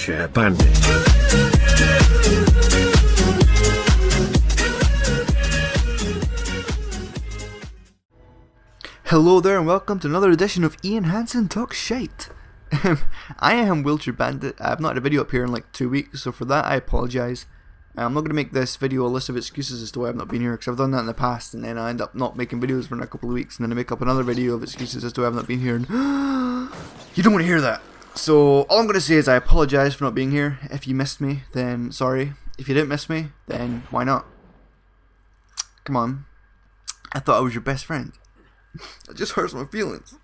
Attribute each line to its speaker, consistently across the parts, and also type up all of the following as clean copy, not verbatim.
Speaker 1: wheelchair bandit.
Speaker 2: Hello there and welcome to another edition of Ian Hansen Talks Shite. I am Wheelchair Bandit. I've not had a video up here in like 2 weeks, so for that I apologise. I'm not going to make this video a list of excuses as to why I've not been here, because I've done that in the past and then I end up not making videos for a couple of weeks and then I make up another video of excuses as to why I've not been here, and you don't want to hear that. So all I'm going to say is I apologise for not being here. If you missed me, then sorry. If you didn't miss me, then why not? Come on. I thought I was your best friend. It just hurts my feelings.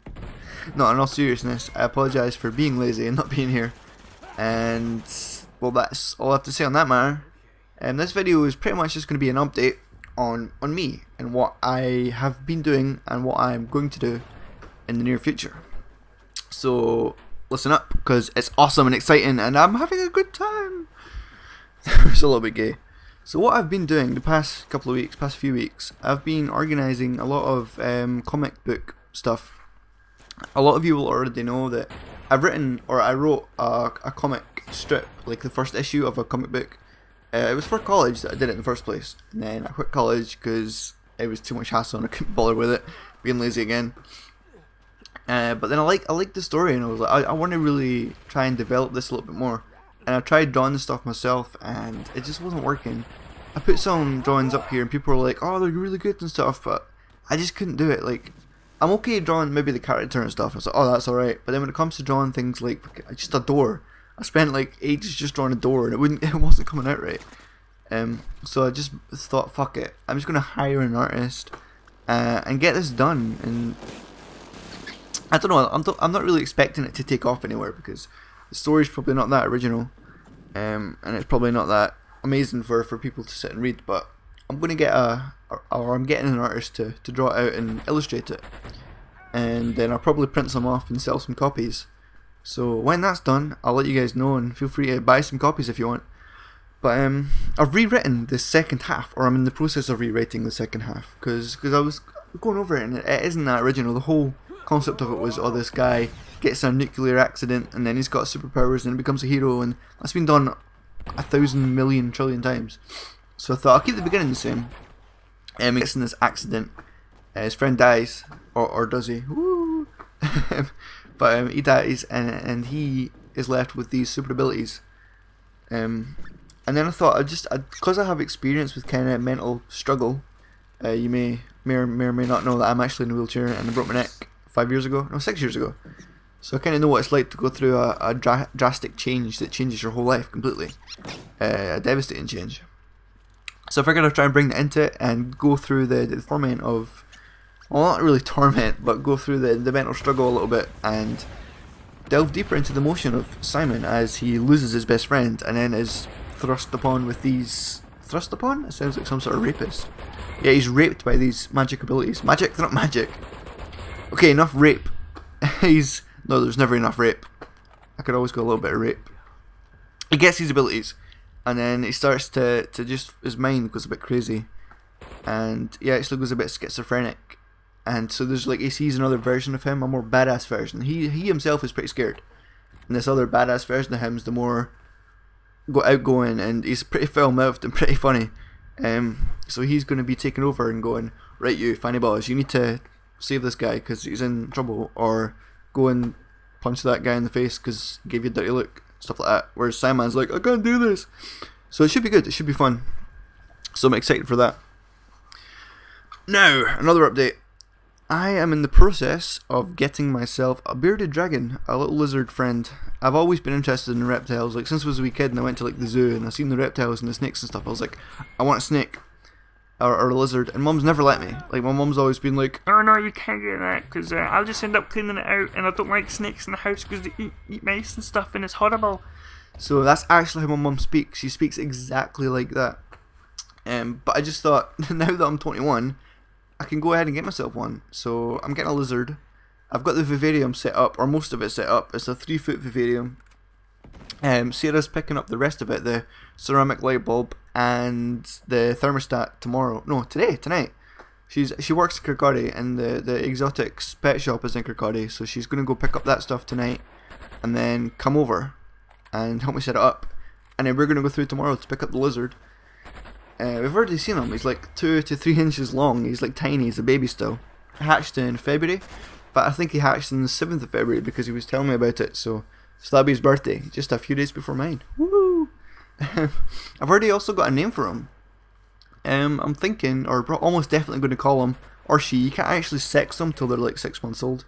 Speaker 2: No, in all seriousness, I apologise for being lazy and not being here. And, well, that's all I have to say on that matter. And this video is pretty much just going to be an update on me and what I have been doing and what I'm going to do in the near future. So, listen up, because it's awesome and exciting and I'm having a good time. It's a little bit gay. So what I've been doing the past couple of weeks, past few weeks, I've been organising a lot of comic book stuff. A lot of you will already know that I wrote a comic strip, like the first issue of a comic book. It was for college that I did it in the first place, and then I quit college because it was too much hassle and I couldn't bother with it, being lazy again. But then I liked the story and I was like, I want to really try and develop this a little bit more. And I tried drawing the stuff myself and it just wasn't working. I put some drawings up here and people were like, oh, they're really good and stuff, but I just couldn't do it. Like, I'm okay drawing maybe the character and stuff. I was like, oh, that's alright. But then when it comes to drawing things like just a door, I spent like ages just drawing a door and it wasn't coming out right. So I just thought, fuck it, I'm just gonna hire an artist and get this done. And I don't know, I'm not really expecting it to take off anywhere because the story's probably not that original, and it's probably not that amazing for people to sit and read. But I'm gonna get I'm getting an artist to draw it out and illustrate it, and then I'll probably print some off and sell some copies. So when that's done, I'll let you guys know, and feel free to buy some copies if you want. But I've rewritten the second half, or I'm in the process of rewriting the second half, because I was going over it and it isn't that original. The whole concept of it was, oh, this guy gets a nuclear accident and then he's got superpowers and becomes a hero, and that's been done 1,000 million trillion times. So I thought I'll keep the beginning the same. He gets in this accident, his friend dies, or does he? Woo! But he dies and he is left with these super abilities. And then I thought because I have experience with kind of mental struggle, you may or may not know that I'm actually in a wheelchair and I broke my neck 6 years ago. So I kind of know what it's like to go through a drastic change that changes your whole life completely. A devastating change. So I figured I'd try and bring that into it and go through the torment of, well, not really torment, but go through the mental struggle a little bit and delve deeper into the emotion of Simon as he loses his best friend and then is thrust upon with these... Thrust upon? It sounds like some sort of rapist. Yeah, he's raped by these magic abilities. Magic? They're not magic. Okay, enough rape. No, there's never enough rape. I could always go a little bit of rape. He gets these abilities, and then he starts to just, his mind goes a bit crazy, and he actually goes a bit schizophrenic. And so there's like, he sees another version of him, a more badass version. He himself is pretty scared, and this other badass version of him is the more outgoing, and he's pretty foul-mouthed and pretty funny. So he's going to be taking over and going, right, you Fanny Balls, you need to save this guy because he's in trouble, or go and punch that guy in the face because he gave you a dirty look, stuff like that. Whereas Simon's like, I can't do this. So it should be good, it should be fun. So I'm excited for that. Now, another update. I am in the process of getting myself a bearded dragon, a little lizard friend. I've always been interested in reptiles, like since I was a wee kid and I went to like the zoo and I seen the reptiles and the snakes and stuff. I was like, I want a snake. Or a lizard, and Mum's never let me. Like, my mum's always been like, oh no, you can't get that because I'll just end up cleaning it out, and I don't like snakes in the house because they eat mice and stuff, and it's horrible. So that's actually how my mum speaks. She speaks exactly like that. But I just thought, now that I'm 21, I can go ahead and get myself one. So I'm getting a lizard. I've got the vivarium set up, or most of it set up. It's a 3-foot vivarium. Sarah's picking up the rest of it, the ceramic light bulb and the thermostat tonight. She works at Kirkcaldy, and the exotics pet shop is in Kirkcaldy, so she's gonna go pick up that stuff tonight and then come over and help me set it up. And then we're going to go through tomorrow to pick up the lizard. We've already seen him. He's like 2 to 3 inches long. He's like tiny. He's a baby still. Hatched in February, but I think he hatched on the 7th of February because he was telling me about it. So that'll be his birthday, just a few days before mine. Woo! I've already also got a name for him. I'm thinking, or almost definitely going to call him, or she. You can't actually sex them till they're like 6 months old.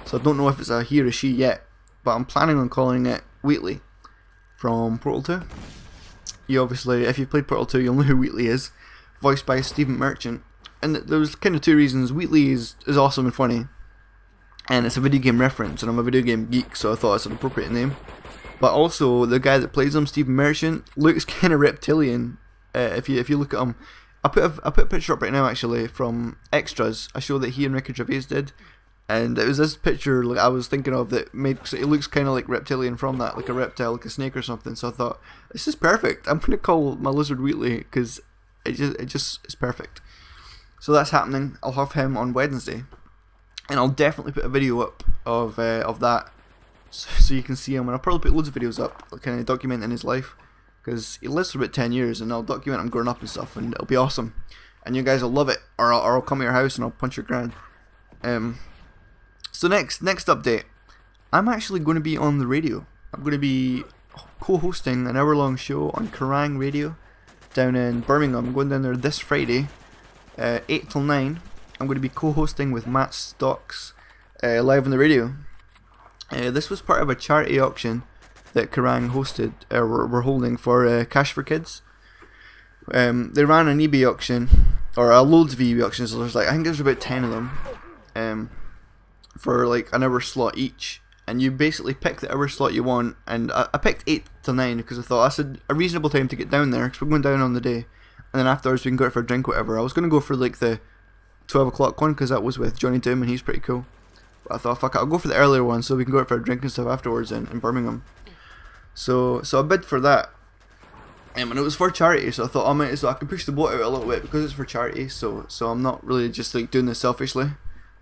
Speaker 2: So I don't know if it's a he or a she yet, but I'm planning on calling it Wheatley from Portal 2. You obviously, if you've played Portal 2, you'll know who Wheatley is, voiced by Stephen Merchant. And there was kind of 2 reasons. Wheatley is awesome and funny, and it's a video game reference, and I'm a video game geek, so I thought it's an appropriate name. But also, the guy that plays him, Stephen Merchant, looks kind of reptilian. If you look at him, I put a picture up right now actually from extras, a show that he and Ricky Gervais did, and it was this picture like I was thinking of that makes it looks kind of like reptilian from that, like a reptile, like a snake or something. So I thought this is perfect. I'm gonna call my lizard Wheatley because it just is perfect. So that's happening. I'll have him on Wednesday, and I'll definitely put a video up of that, so you can see him. And I'll probably put loads of videos up, kind of documenting his life, because he lives for about 10 years, and I'll document him growing up and stuff, and it'll be awesome. And you guys will love it, or I'll come to your house and I'll punch your grand. So next update, I'm actually going to be on the radio. I'm going to be co-hosting an hour-long show on Kerrang Radio down in Birmingham. I'm going down there this Friday, 8 till 9. I'm going to be co-hosting with Matt Stocks live on the radio. This was part of a charity auction that Kerrang hosted, were holding for Cash for Kids. They ran an eBay auction, or loads of eBay auctions. So there's like, I think there's about 10 of them, for like an hour slot each, and you basically pick the hour slot you want. And I picked 8 till 9 because I thought that's a reasonable time to get down there, because we're going down on the day, and then afterwards we can go out for a drink, whatever. I was going to go for like the 12 o'clock one because that was with Johnny Doom and he's pretty cool. But I thought, fuck it, I'll go for the earlier one so we can go out for a drink and stuff afterwards in Birmingham. So I bid for that, and it was for charity. So I thought, I can push the boat out a little bit because it's for charity. So I'm not really just like doing this selfishly.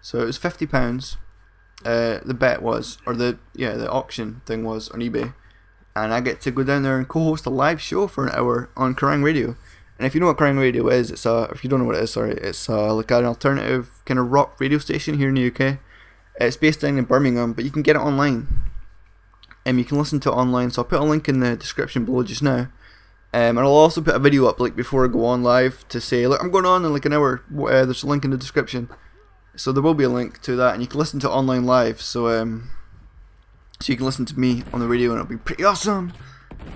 Speaker 2: So it was £50. The bet was, or the auction thing was on eBay, and I get to go down there and co-host a live show for an hour on Kerrang Radio. And if you know what Kerrang Radio is, if you don't know what it is, sorry, it's like an alternative kind of rock radio station here in the UK. It's based down in Birmingham, but you can get it online. You can listen to it online, so I'll put a link in the description below just now. And I'll also put a video up like before I go on live to say, look, I'm going on in like an hour. There's a link in the description, so there will be a link to that, and you can listen to it online live. So you can listen to me on the radio, and it'll be pretty awesome.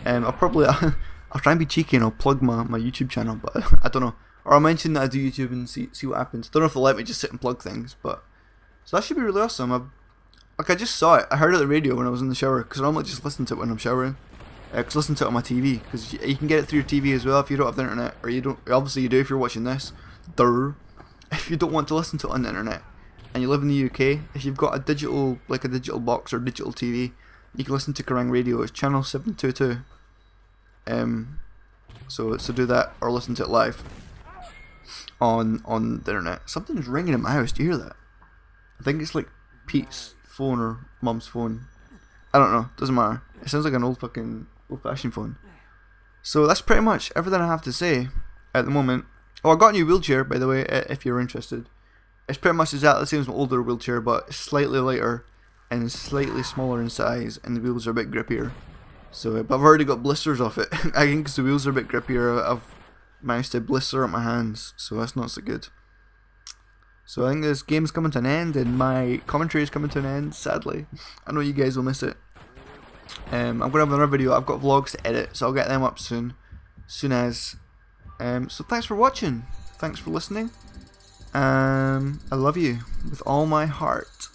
Speaker 2: I'll try and be cheeky and I'll plug my YouTube channel, but I don't know. Or I'll mention that I do YouTube and see what happens. Don't know if they'll let me just sit and plug things, but so that should be really awesome. I just saw it. I heard it on the radio when I was in the shower, because I normally just listen to it when I'm showering. Because listen to it on my TV, because you can get it through your TV as well if you don't have the internet, or you don't. Obviously you do if you're watching this. If you don't want to listen to it on the internet and you live in the UK, if you've got a digital box or digital TV, you can listen to Kerrang Radio. It's channel 722. So do that, or listen to it live on the internet. Something's ringing in my house. Do you hear that? I think it's like Pete's phone or Mum's phone. I don't know. Doesn't matter. It sounds like an old-fashioned phone. So that's pretty much everything I have to say at the moment. Oh, I got a new wheelchair, by the way, if you're interested. It's pretty much exactly the same as my older wheelchair, but slightly lighter and slightly smaller in size, and the wheels are a bit grippier. So, but I've already got blisters off it. I think because the wheels are a bit grippier, I've managed to blister up my hands, so that's not so good. So I think this game's coming to an end, and my commentary is coming to an end, sadly. I know you guys will miss it. I'm going to have another video. I've got vlogs to edit, so I'll get them up soon as. So thanks for watching. Thanks for listening. I love you with all my heart.